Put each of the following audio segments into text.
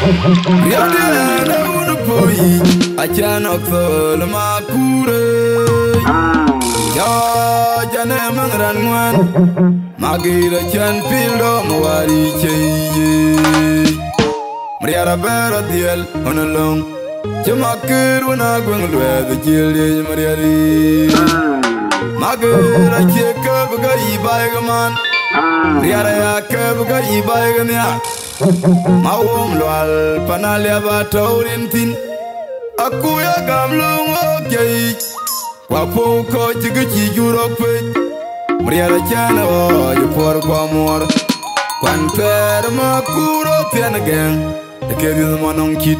Yadena unapoi Achana kthol makure Ya jane mangran ngwan Magira chan pildo mwari cheye Mariara bera diel onalong Chamakir wana gweng lwedhe jilye mariari Magira cheka baga ibaiga man Mariara ya kebaga ibaiga niya Mawom lwal panalia bataurin tin Akuya gamlung okey Wapo ko chigichi jurope Mariara chana o jupor kwa mor Kwanter makuro tiana gang Ekedi manong kit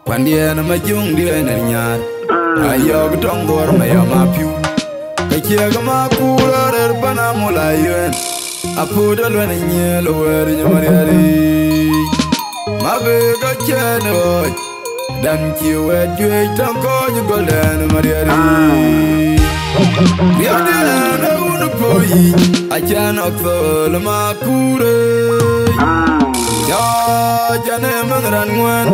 Kwandiena majung diena nyar Ayog tongor maya mapiu Kachiega makuro rerbana mulayen Apuda lwene nyelo weri nyamariari Mabega chene oj Dan chiwe jwe tanko nyugolene mariari Yadena unapoi Achana kthol makure Ya jane mangran ngwan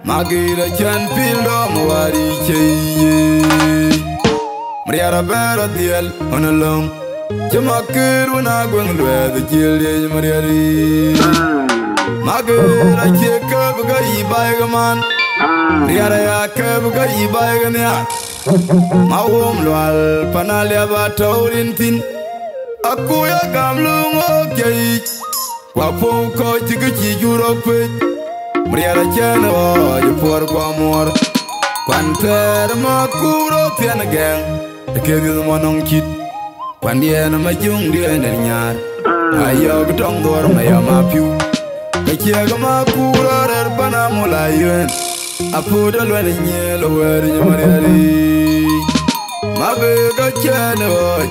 Magira chan pildo mwari cheye Mariara bera diel onalong Chamakir wana gweng lwedhe jilye mariari Magira cheka baga ibaiga man Mariara ya kebaga ibaiga niya Mawom lwal panalia bataurin tin Akuya gamlung okey Wapo ko chigichi jurope Mariara chana o jupor kwa mor Kwanter makuro tiana gang Ekedi manong kit Kwandiena majung diena nyar Ayog tongor maya mapiu Kachiega makuro rerbana mulayen Apuda lwene nyelo weri nyamariari Mabega chene oj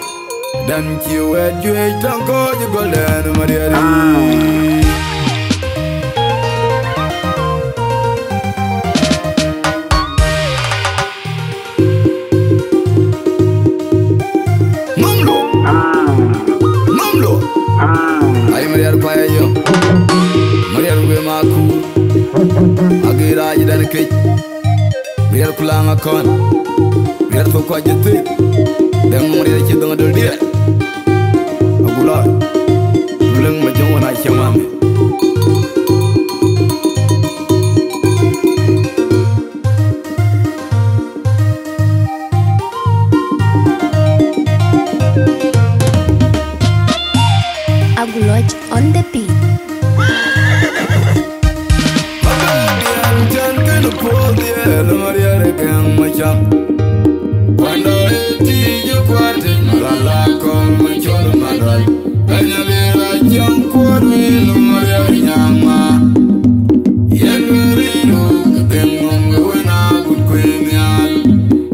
Dan chiwe jwe tanko nyugolene mariari Mamlo Ay mariar paya yo Mariar gue maku Agira aja dan kej Mariar pulang akon Mariar toko aja tuh Dan mariar cinta ngadol dia Agula Duleng macam wana syamame Aguloj on the beat. Magadian jangan pol dia Mariar gang macam Cuando eti yo kuatin Malalakon macam madal Kanya lera jang kuatin Mariar nyama Yen meriru ketengong gawena good kwemial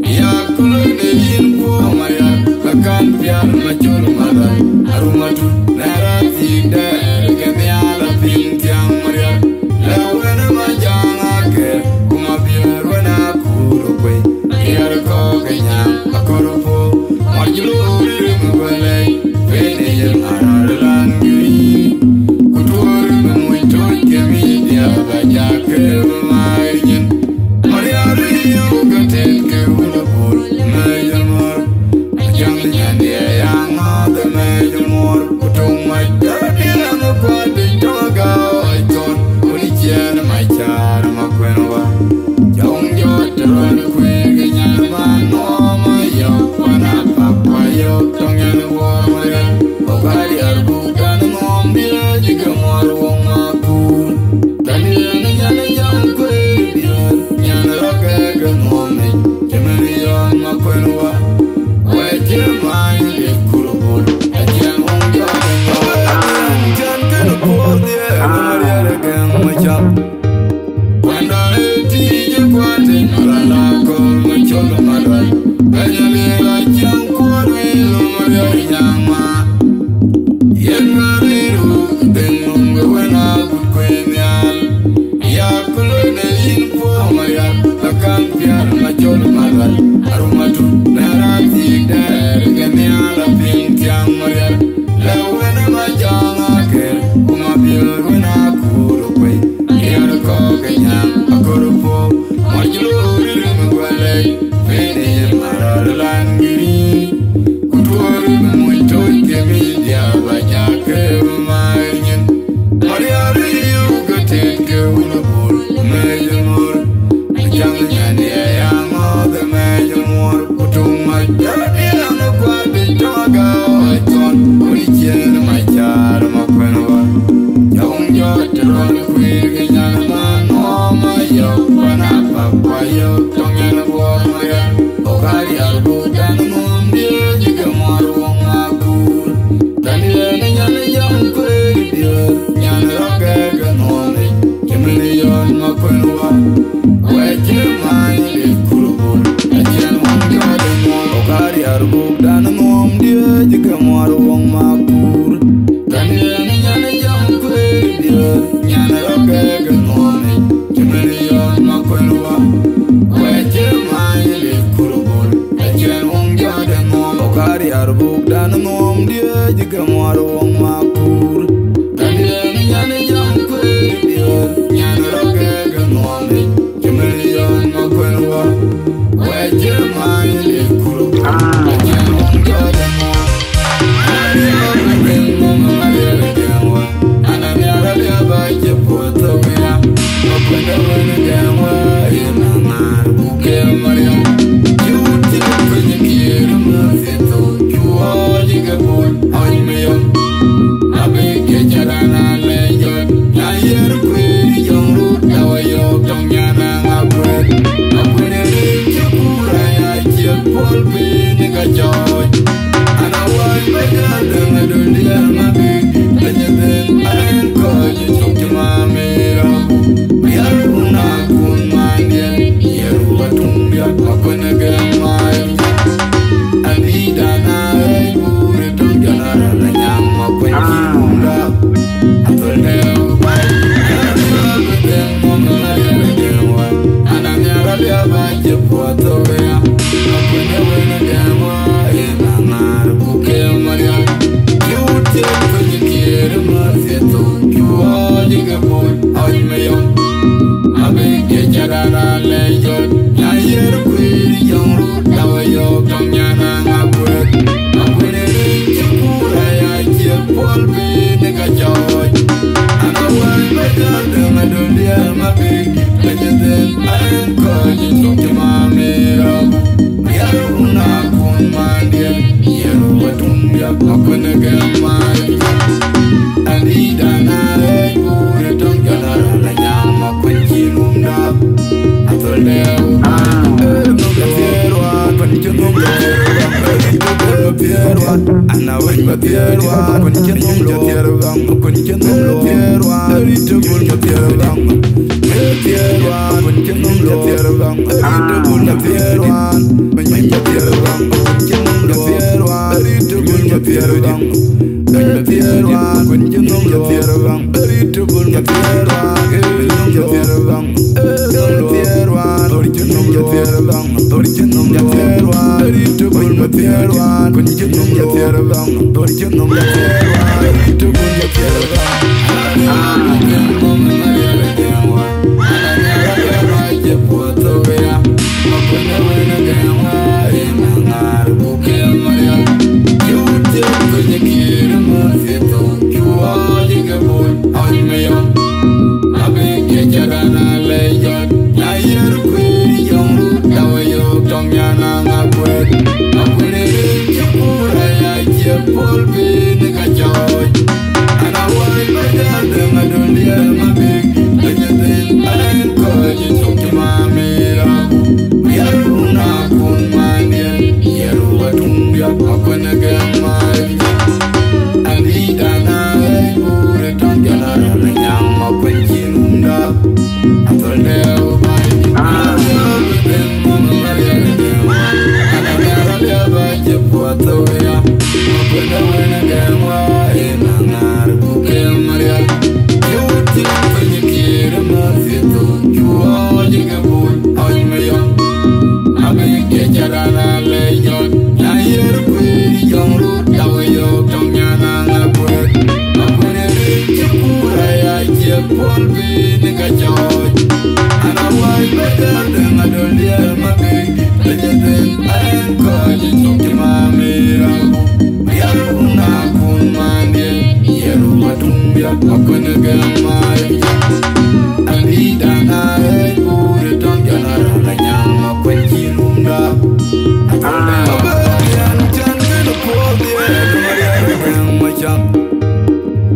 Ya kulun delin po Mariar Kakan piar macam madal Arumatu narati dar Kemiala pintiang Mariar Lawena majang aker Kuma biar wana kurukwe Biar ko kenyang akoropo Marjulu biru mbalai Vene yang aralan giri Kutua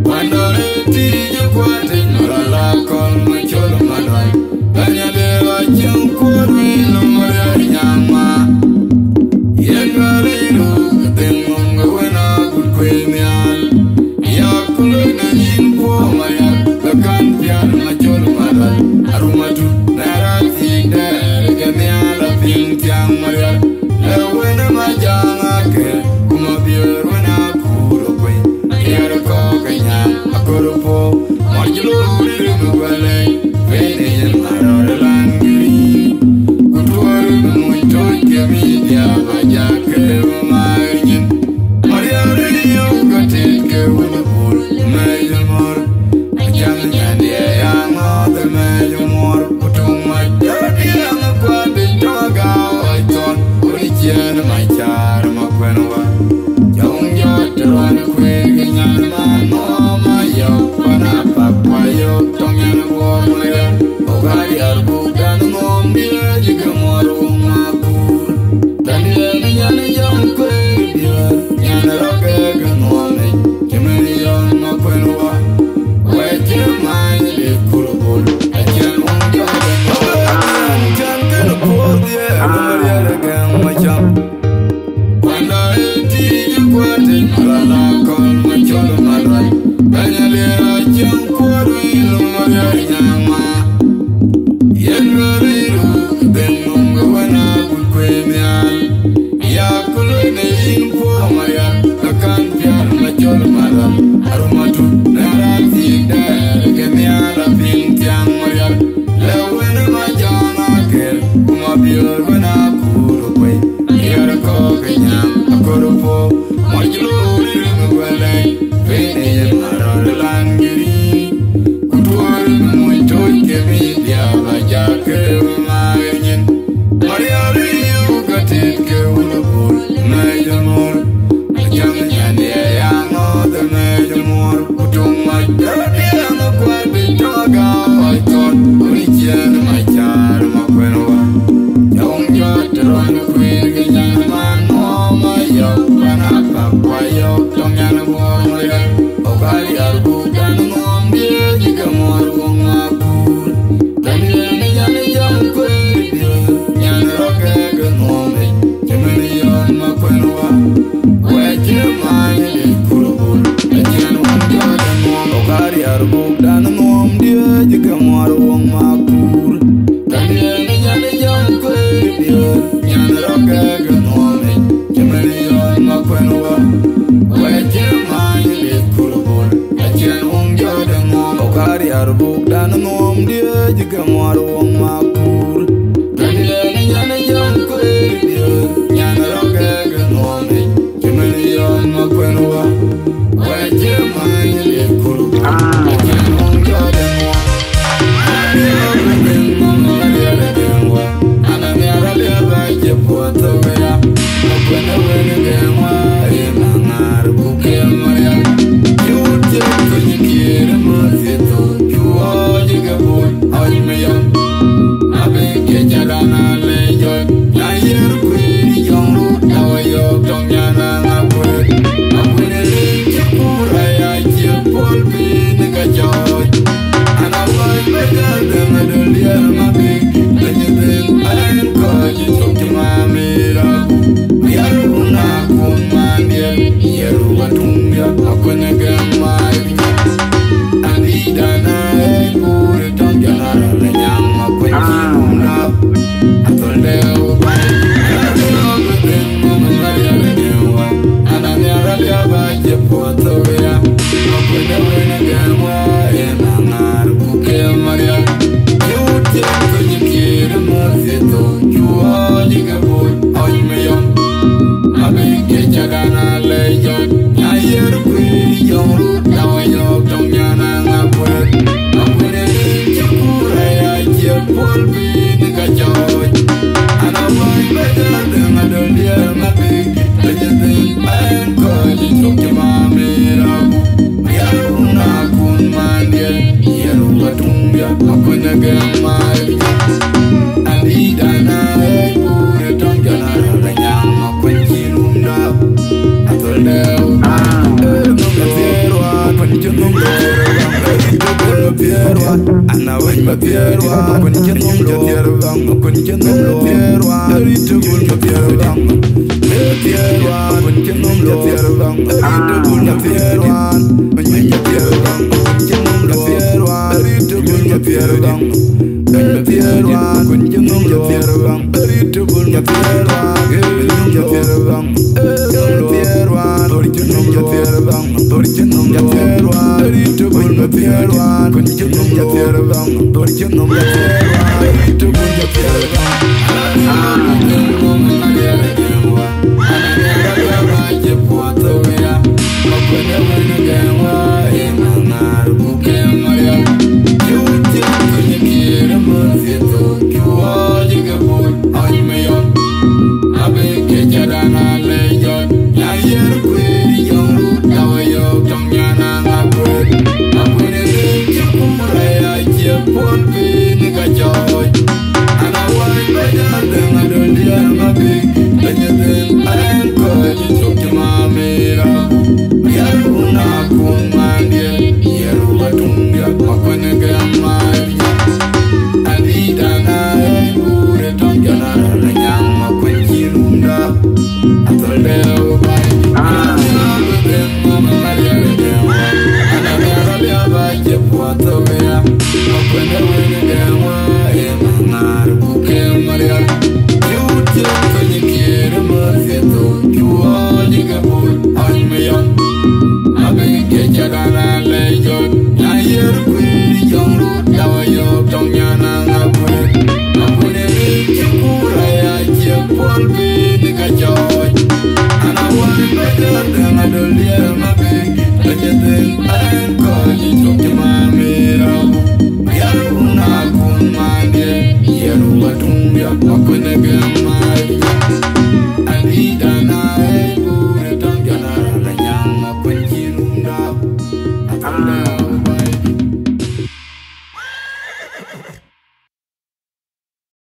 Cuando le tiro Aku ana wan ma pierwa kun ke nom lo pierwa kun ke nom lo pierwa ritu bul ma pierwa pierwa kun ke nom lo pierwa ritu bul ma pierwa kun ke pierwa kun ke nom lo pierwa ritu bul ma pierwa kun pierwa kun ke nom lo pierwa ritu bul ma pierwa kun pierwa pierwa kun nom lo pierwa porque no me atrevo a irte por la tierra, porque no me atrevo, porque no me atrevo a irte por la tierra. I don't